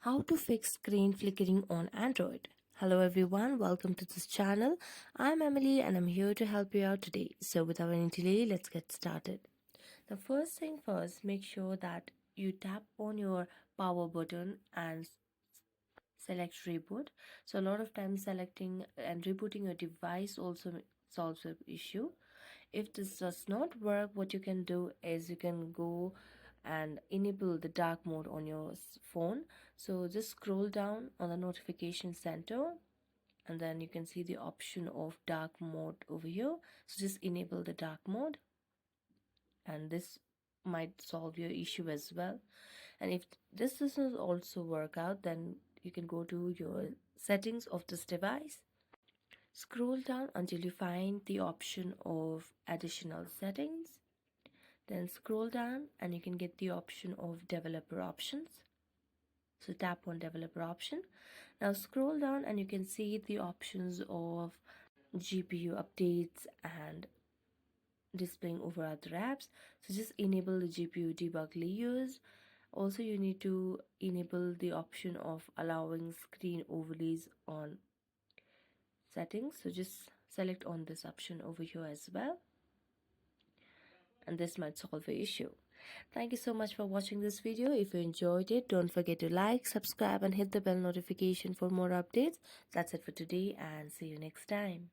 How to fix screen flickering on Android. Hello everyone, welcome to this channel. I'm Emily and I'm here to help you out today. So without any delay, let's get started. The first thing first, make sure that you tap on your power button and select reboot. So a lot of times selecting and rebooting your device also solves the issue. If this does not work, what you can do is you can go and enable the dark mode on your phone. So just scroll down on the notification center and then you can see the option of dark mode over here. So just enable the dark mode and this might solve your issue as well. And if this doesn't also work out, then you can go to your settings of this device. Scroll down until you find the option of additional settings. Then scroll down and you can get the option of developer options. So tap on developer option. Now scroll down and you can see the options of GPU updates and displaying over other apps. So just enable the GPU debug layers. Also you need to enable the option of allowing screen overlays on settings. So just select on this option over here as well. And this might solve the issue. Thank you so much for watching this video. If you enjoyed it, don't forget to like, subscribe and hit the bell notification for more updates. That's it for today and see you next time.